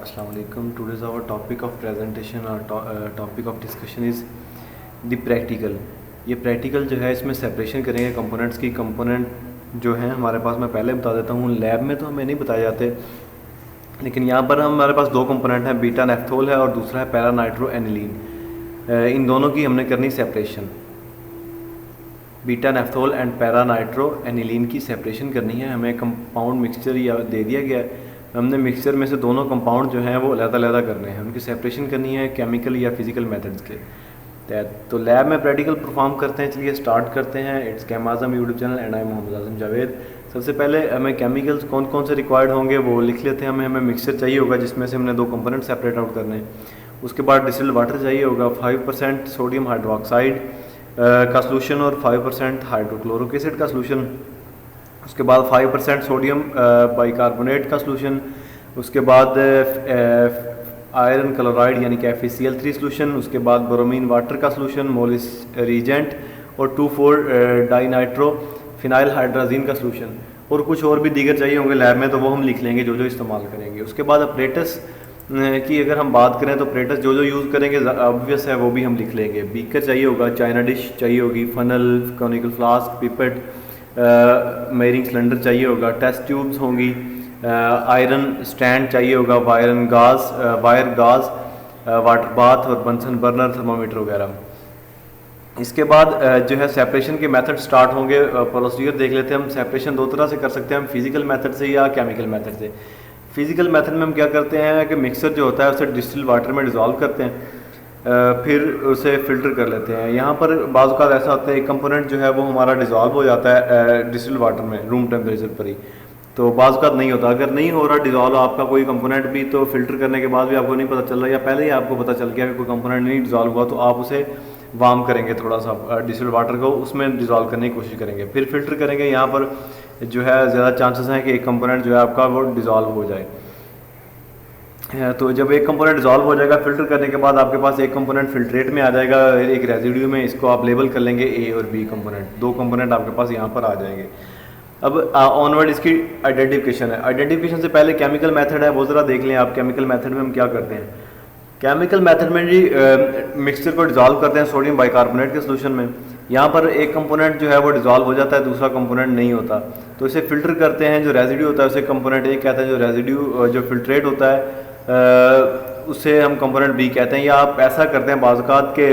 Assalamu alaikum. Today's our topic of presentation or topic of discussion is the practical. ये practical जो है इसमें separation करेंगे components की। कंपोनेंट जो है हमारे पास, मैं पहले बता देता हूँ, लैब में तो हमें नहीं बताए जाते, लेकिन यहाँ पर हमारे पास दो कंपोनेंट हैं, बीटा नेफ्थोल है और दूसरा है पैरा नाइट्रो एनिलीन। इन दोनों की हमने करनी separation. Beta naphthol and para nitro aniline की सेपरेशन करनी है। हमें कंपाउंड मिक्सचर या दे दिया गया है, हमने मिक्सचर में से दोनों कंपाउंड जो हैं वो अलग-अलग करने हैं, उनकी सेपरेशन करनी है केमिकल या फिजिकल मेथड्स के तहत। तो लैब में प्रैक्टिकल परफॉर्म करते हैं। चलिए स्टार्ट करते हैं। इट्स कैम Azam YouTube channel and I Mohammad Azam Javed. सबसे पहले हमें केमिकल्स कौन कौन से रिक्वायर्ड होंगे वो लिख लेते हैं। हमें मिक्सचर चाहिए होगा जिसमें से हमने दो कंपोनेंट सेपरेट आउट करने हैं। उसके बाद डिस्टिल्ड वाटर चाहिए होगा, 5% सोडियम हाइड्रोक्साइड का सोल्यूशन और 5% हाइड्रोक्लोरिक एसिड का सोल्यूशन। उसके बाद 5% सोडियम बाइकार्बोनेट का सोल्यूशन। उसके बाद आयरन क्लोराइड यानी कि FeCl3 सोल्यूशन। उसके बाद ब्रोमीन वाटर का सोल्यूशन, मोलिस रीजेंट और 2,4 डाइनाइट्रो फिनाइल हाइड्राजीन का सोल्यूशन। और कुछ और भी दीगर चाहिए होंगे लैब में, तो वो हम लिख लेंगे जो जो इस्तेमाल करेंगे। उसके बाद अपरेटस की अगर हम बात करें तो अपरेटस जो जो यूज़ करेंगे ऑब्वियस है वो भी हम लिख लेंगे। बीकर चाहिए होगा, चाइना डिश चाहिए होगी, funnel, conical flask, pipette, मेयरिंग cylinder चाहिए होगा, टेस्ट ट्यूब्स होंगी, आयरन स्टैंड चाहिए होगा, वायर गाज, वाटर बाथ और बंसन बर्नर, थर्मामीटर वगैरह। इसके बाद जो है सेपरेशन के मेथड स्टार्ट होंगे। प्रोसीजर देख लेते हैं हम। सेपरेशन दो तरह से कर सकते हैं हम, फिजिकल मेथड से या केमिकल मेथड से। फिजिकल मेथड में हम क्या करते हैं कि मिक्सर जो होता है उसे डिस्टिल्ड वाटर में डिज़ोल्व करते हैं, फिर उसे फ़िल्टर कर लेते हैं। यहाँ पर बाज़ औक़ात ऐसा होता है एक कंपोनेंट जो है वो हमारा डिज़ोल्व हो जाता है डिस्टिल्ड वाटर में रूम टेम्परेचर पर ही, तो बाज़ औक़ात नहीं होता। अगर नहीं हो रहा डिज़ोल्व आपका कोई कंपोनेंट भी, तो फ़िल्टर करने के बाद भी आपको नहीं पता चल रहा या पहले ही आपको पता चल गया कि कोई कंपोनेंट नहीं डिज़ोल्व हुआ, तो आप उसे वार्म करेंगे थोड़ा सा डिस्टिल्ड वाटर को, उसमें डिज़ोल्व करने की कोशिश करेंगे, फिर फ़िल्टर करेंगे। यहाँ पर जो है ज़्यादा चांसेस हैं कि एक कंपोनेंट जो है आपका वो डिज़ोल्व हो जाए। तो जब एक कंपोनेंट डिज़ोल्व हो जाएगा फ़िल्टर करने के बाद, आपके पास एक कंपोनेंट फिल्ट्रेट में आ जाएगा, एक रेजिड्यू में। इसको आप लेबल कर लेंगे A और B कंपोनेंट, दो कंपोनेंट आपके पास यहाँ पर आ जाएंगे। अब ऑनवर्ड इसकी आइडेंटिफिकेशन है। आइडेंटिफिकेशन से पहले केमिकल मेथड है, वो ज़रा देख लें आप। केमिकल मेथड में हम क्या करते हैं? केमिकल मेथड में जी मिक्सचर को डिज़ोल्व करते हैं सोडियम बाइकार्बोनेट के सोल्यूशन में। यहाँ पर एक कंपोनेंट जो है वो डिज़ोल्व हो जाता है, दूसरा कंपोनेंट नहीं होता, तो इसे फ़िल्टर करते हैं। जो रेजिड्यू होता है उसे कंपोनेंट A कहते हैं, जो रेजिड्यू जो फिल्ट्रेट होता है उसे हम कंपोनेंट B कहते हैं। या आप ऐसा करते हैं बाज़ औक़ात के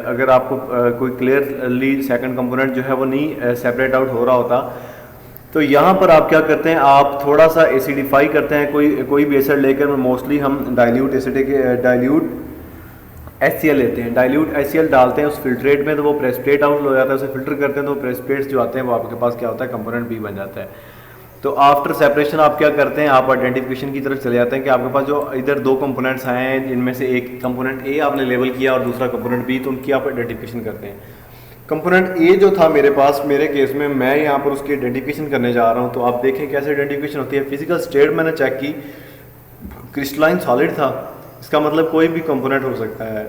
अगर आपको कोई क्लियरली सेकंड कंपोनेंट जो है वो नहीं सेपरेट आउट हो रहा होता, तो यहाँ पर आप क्या करते हैं, आप थोड़ा सा एसिडिफाई करते हैं। कोई भी एसिड लेकर, मोस्टली हम डाइल्यूट HCl लेते हैं, डाइल्यूट HCl डालते हैं उस फिल्ट्रेट में, तो वो प्रेसिपिटेट आउट हो जाता है। उसे फिल्टर करते हैं तो प्रेसिपिटेट्स जो आते हैं वो आपके पास क्या होता है, कंपोनेंट B बन जाता है। तो आफ्टर सेपरेशन आप क्या करते हैं, आप आइडेंटिफिकेशन की तरफ चले जाते हैं कि आपके पास जो इधर दो कंपोनेंट्स आए हैं, जिनमें से एक कंपोनेंट A आपने लेबल किया और दूसरा कंपोनेंट B, तो उनकी आप आइडेंटिफिकेशन करते हैं। कंपोनेंट A जो था मेरे पास, मेरे केस में मैं यहाँ पर उसकी आइडेंटिफिकेशन करने जा रहा हूँ। तो आप देखें कैसे आइडेंटिफिकेशन होती है। फिजिकल स्टेट मैंने चेक की, क्रिस्टलाइन सॉलिड था, इसका मतलब कोई भी कंपोनेंट हो सकता है,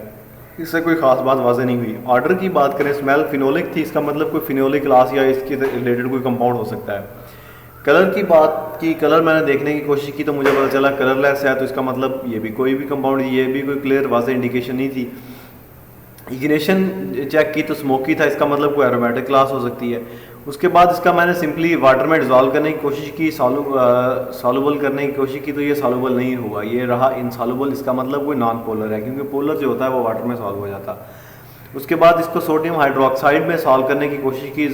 इससे कोई खास बात वाज़ेह नहीं हुई। ऑर्डर की बात करें, स्मेल फिनोलिक थी, इसका मतलब कोई फिनोलिक क्लास या इसके रिलेटेड कोई कंपाउंड हो सकता है। कलर की बात की, कलर मैंने देखने की कोशिश की तो मुझे पता चला कलरलेस है, तो इसका मतलब ये भी कोई भी कंपाउंड, ये भी कोई क्लियर वाज़ेह इंडिकेशन नहीं थी। इग्निशन चेक की तो स्मोकी था, इसका मतलब कोई एरोमेटिक क्लास हो सकती है। उसके बाद इसका मैंने सिंपली वाटर में डिज़ोल्व करने की कोशिश की, सॉल्युबल करने की कोशिश की, तो ये सॉल्युबल नहीं हुआ, ये रहा इनसॉल्युबल। इसका मतलब कोई नॉन पोलर है, क्योंकि पोलर जो होता है वो वाटर में सॉल्व हो जाता। उसके बाद इसको सोडियम हाइड्रोक्साइड में सॉल्व करने की कोशिश की,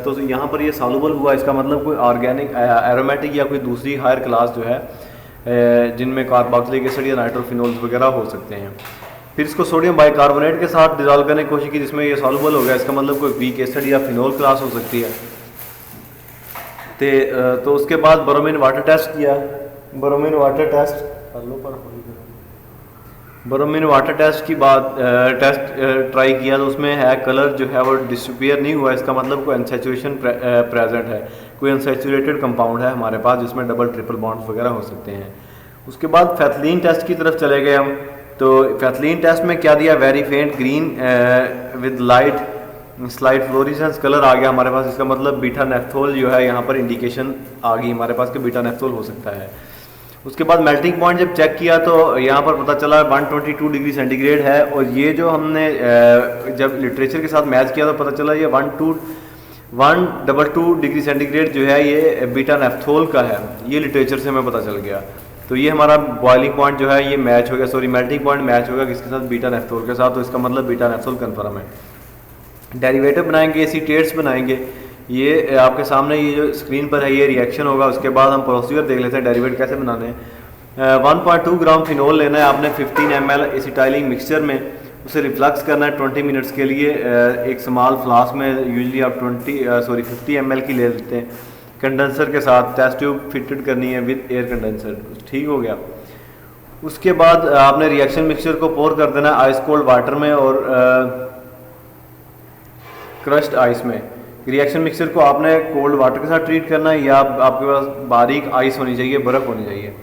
तो यहाँ पर ये सॉल्युबल हुआ। इसका मतलब कोई ऑर्गेनिक एरोमेटिक या कोई दूसरी हायर क्लास जो है जिनमें कार्बोक्सिलिक एसिड या नाइट्रोफिनोल्स वगैरह हो सकते हैं। फिर इसको सोडियम बाइकार्बोनेट के साथ डिज़ोल्व करने की कोशिश की, जिसमें ये सॉल्युबल हो गया। इसका मतलब कोई वीक एसिड या फिनोल क्लास हो सकती है। तो उसके बाद ब्रोमीन वाटर टेस्ट किया। ब्रोमीन वाटर टेस्ट की बात ट्राई किया, तो उसमें है कलर जो है वो डिसअपीयर नहीं हुआ। इसका मतलब कोई अनसैचुरेशन प्रेजेंट है, कोई अनसैचुरेटेड कंपाउंड है हमारे पास जिसमें डबल ट्रिपल बॉन्ड्स वगैरह हो सकते हैं। उसके बाद फैथलीन टेस्ट की तरफ चले गए हम। तो फैथलीन टेस्ट में क्या दिया, very faint green with light slide fluorescence colour आ गया हमारे पास। इसका मतलब बीटा नेफ्थोल जो है यहाँ पर इंडिकेशन आ गई हमारे पास कि बीटा नेफ्थोल हो सकता है। उसके बाद मेल्टिंग पॉइंट जब चेक किया तो यहाँ पर पता चला 122 डिग्री सेंटीग्रेड है, और ये जो हमने जब लिटरेचर के साथ मैच किया तो पता चला ये 122 डिग्री सेंटीग्रेड जो है ये बीटा नेफ्थोल का है, ये लिटरेचर से हमें पता चल गया। तो ये हमारा बॉइलिंग पॉइंट जो है ये मैच हो गया, सॉरी मेल्टिंग पॉइंट मैच होगा किसके साथ, बीटा नेफ्थोल के साथ, तो इसका मतलब बीटा नेफ्थोल कन्फर्म है। डेरिवेटिव बनाएंगे, एसीटेट्स बनाएंगे, ये आपके सामने ये जो स्क्रीन पर है ये रिएक्शन होगा। उसके बाद हम प्रोसीजर देख लेते हैं डेरिवेटिव कैसे बनाने हैं। 1.2 ग्राम फिनोल लेना है आपने 15 ml एसिटाइलिंग मिक्सचर में, उसे रिफ्लक्स करना है 20 मिनट्स के लिए। एक स्मॉल फ्लास्क में यूजली आप 50 ml की ले लेते हैं, कंडेंसर के साथ टेस्ट ट्यूब फिटेड करनी है विद एयर कंडेंसर, ठीक हो गया। उसके बाद आपने रिएक्शन मिक्सचर को पोर कर देना आइस कोल्ड वाटर में और क्रश्ड आइस में। रिएक्शन मिक्सचर को आपने कोल्ड वाटर के साथ ट्रीट करना है या आपके पास बारीक आइस होनी चाहिए, बर्फ़ होनी चाहिए।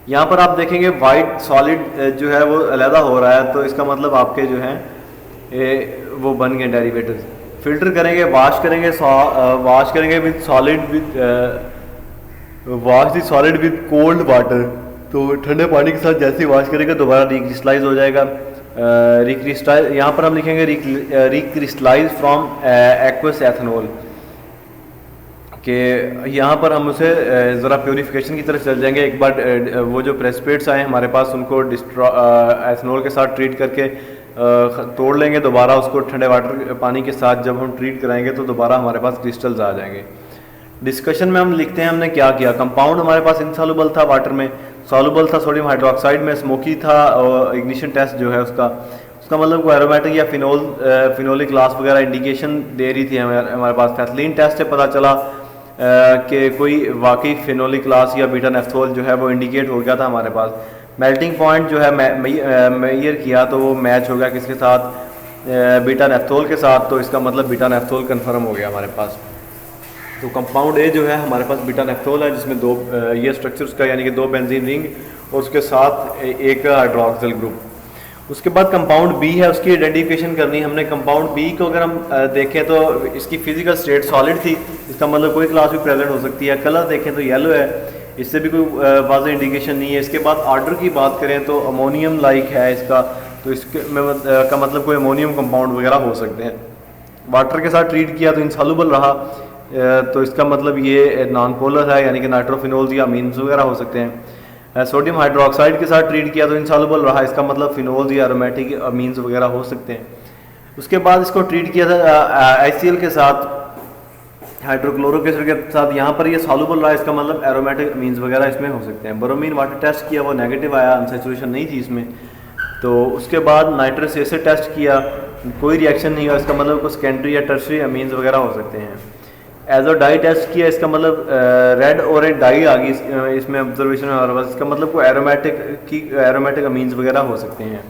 यहाँ पर आप देखेंगे वाइट सॉलिड जो है वो अलहदा हो रहा है, तो इसका मतलब आपके जो है वो बन गए डेरिवेटिव्स। फिल्टर करेंगे, वॉश करेंगे with solid with cold water, तो ठंडे पानी के साथ जैसे ही वॉश करेंगे दोबारा रिक्रिस्टलाइज हो जाएगा। यहाँ पर हम लिखेंगे रिक्रिस्टलाइज फ्रॉम एक्वस एथेनॉल, कि यहाँ पर हम उसे ज़रा प्योरीफिकेशन की तरफ चल जाएंगे। एक बार वो जो प्रेसिपिटेट्स आए हमारे पास उनको एथेनॉल के साथ ट्रीट करके तोड़ लेंगे, दोबारा उसको ठंडे वाटर पानी के साथ जब हम ट्रीट कराएंगे तो दोबारा हमारे पास क्रिस्टल्स आ जाएंगे। डिस्कशन में हम लिखते हैं हमने क्या किया। कंपाउंड हमारे पास इनसॉल्युबल था वाटर में, सॉल्युबल था सोडियम हाइड्रोक्साइड में, स्मोकी था, और इग्निशन टेस्ट जो है उसका मतलब कोई एरोमेटिक या फिनोलिक क्लास वगैरह इंडिकेशन दे रही थी हमारे पास। कैथलीन टेस्ट से पता चला कि कोई वाकई फिनोलिक क्लास या बीटा नेफ्थोल जो है वो इंडिकेट हो गया था हमारे पास। मेल्टिंग पॉइंट जो है मेजर किया तो वो मैच हो गया किसके साथ, बीटा नेफ्थोल के साथ, तो इसका मतलब बीटा नेफ्थोल कन्फर्म हो गया हमारे पास। तो कंपाउंड ए जो है हमारे पास बीटा नेफ्थोल है, जिसमें दो ये स्ट्रक्चर उसका यानी कि 2 बेंजीन रिंग और उसके साथ एक हाइड्रोक्सिल ग्रुप। उसके बाद कंपाउंड बी है, उसकी आइडेंटिफिकेशन करनी हमने। कंपाउंड बी को अगर हम देखें तो इसकी फिजिकल स्टेट सॉलिड थी, इसका मतलब कोई क्लास भी प्रेजेंट हो सकती है। कलर देखें तो येलो है, इससे भी कोई वाज़ेह इंडिकेशन नहीं है। इसके बाद ऑर्डर की बात करें तो अमोनियम लाइक है इसका, तो इसके का मतलब कोई अमोनियम कंपाउंड वगैरह हो सकते हैं। वाटर के साथ ट्रीट किया तो इंसॉल्युबल रहा, तो इसका मतलब ये नॉन पोलर है, यानी कि नाइट्रोफिनोल्स या अमीन्स वगैरह हो सकते हैं। सोडियम हाइड्रोक्साइड के साथ ट्रीट किया तो इंसॉल्युबल रहा, इसका मतलब फिनोल्स या एरोमेटिक अमीन्स वगैरह हो सकते हैं। उसके बाद इसको ट्रीट किया था HCl के साथ, हाइड्रोक्लोरिक एसिड के साथ, यहाँ पर ये सॉल्युबल रहा, इसका मतलब एरोमेटिक अमीन्स वगैरह इसमें हो सकते हैं। ब्रोमीन वाटर टेस्ट किया वो नेगेटिव आया, अनसैचुरेशन नहीं थी इसमें। तो उसके बाद नाइट्रस एसिड टेस्ट किया, कोई रिएक्शन नहीं हुआ, इसका मतलब कोई सेकेंडरी या टर्शरी अमीन्स वगैरह हो सकते हैं। एजो डाई टेस्ट किया, इसका मतलब रेड और एक डाई आ गई इसमें ऑब्जर्वेशन में हमारे पास, इसका मतलब कोई एरोमेटिक अमीन्स वगैरह हो सकते हैं।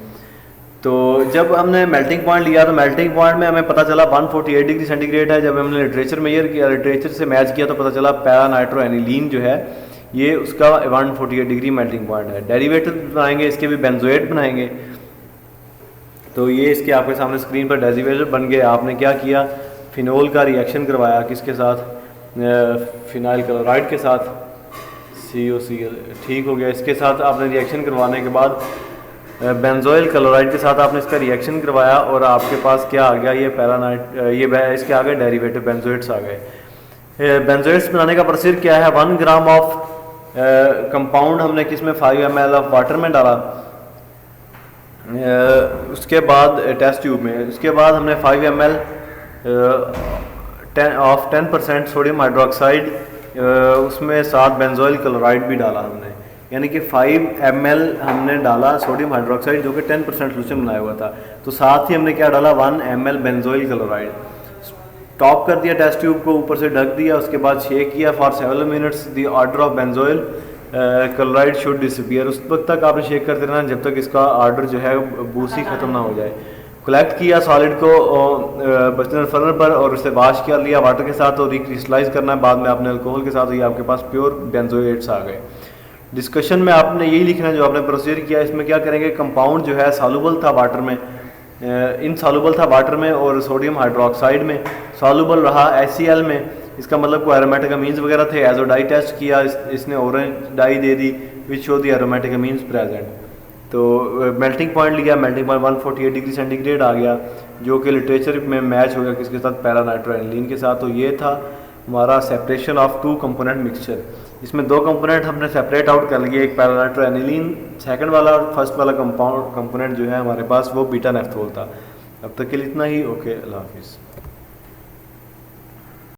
तो जब हमने मेल्टिंग पॉइंट लिया तो मेल्टिंग पॉइंट में हमें पता चला 148 डिग्री सेंटीग्रेड है। जब हमने लिटरेचर मेजर किया, लिटरेचर से मैच किया तो पता चला पैरा नाइट्रो एनिलीन जो है ये उसका 148 डिग्री मेल्टिंग पॉइंट है। डेरिवेटिव बनाएंगे, इसके भी बेंजोएट बनाएंगे। तो ये इसके आपके सामने स्क्रीन पर डेरिवेटिव बन गए। आपने क्या किया, फिनोल का रिएक्शन करवाया किसके साथ, फिनाइल क्लोराइड के साथ, COCl, ठीक हो गया। इसके साथ आपने रिएक्शन करवाने के बाद बेंजोइल क्लोराइड के साथ आपने इसका रिएक्शन करवाया और आपके पास क्या आ गया, ये पैरानाइट, ये इसके आ गए डेरिवेटिव बेंजोइट्स आ गए। बेंजोइट्स बनाने का प्रोसीजर क्या है, 1 ग्राम ऑफ कंपाउंड हमने किसमें 5 ml ऑफ वाटर में डाला, उसके बाद टेस्ट ट्यूब में। उसके बाद हमने 5 ml ऑफ 10% सोडियम हाइड्रोक्साइड, उसमें साथ बेंजोइल क्लोराइड भी डाला हमने, यानी कि 5 ml हमने डाला सोडियम हाइड्रोक्साइड जो कि 10% सोल्यूशन बनाया हुआ था। तो साथ ही हमने क्या डाला, 1 ml बेंजोइल क्लोराइड। टॉप कर दिया टेस्ट ट्यूब को, ऊपर से ढक दिया, उसके बाद शेक किया for 7 minutes. The order of benzoyl chloride should disappear, उस वक्त तक आपने शेक करते रहना जब तक इसका ऑर्डर जो है बूसी ख़त्म ना हो जाए। कलेक्ट किया सॉलिड को बर्नर फर्नर पर और उसे वॉश कर लिया वाटर के साथ और रिक्रिस्टलाइज करना है। बाद में आपने अल्कोहल के साथ, ये आपके पास प्योर बेंजोएट्स आ गए। डिस्कशन में आपने यही लिखना जो आपने प्रोसीजर किया। इसमें क्या करेंगे, कंपाउंड जो है सॉल्युबल था वाटर में, इनसॉल्युबल था वाटर में और सोडियम हाइड्रोक्साइड में, सॉल्युबल रहा HCl में, इसका मतलब कोई एरोमेटिक अमीन्स वगैरह थे, एजो डाई टेस्ट किया, इसने ऑरेंज डाई दे दी which show the aromatic amines present. तो मेल्टिंग पॉइंट लिया, मेल्टिंग पॉइंट 148 डिग्री सेंटीग्रेड आ गया, जो कि लिटरेचर में मैच हो गया किसके साथ, पैरा नाइट्रोएनिलीन के साथ। तो ये था हमारा separation of two component mixture. इसमें दो कंपोनेंट हमने सेपरेट आउट कर लिए, एक पैरा नाइट्रोएनिलीन सेकंड वाला, और फर्स्ट वाला कंपोनेंट जो है हमारे पास वो बीटा नेफ्थोल था। अब तक के लिए इतना ही। ओके, अल्लाह हाफिज़।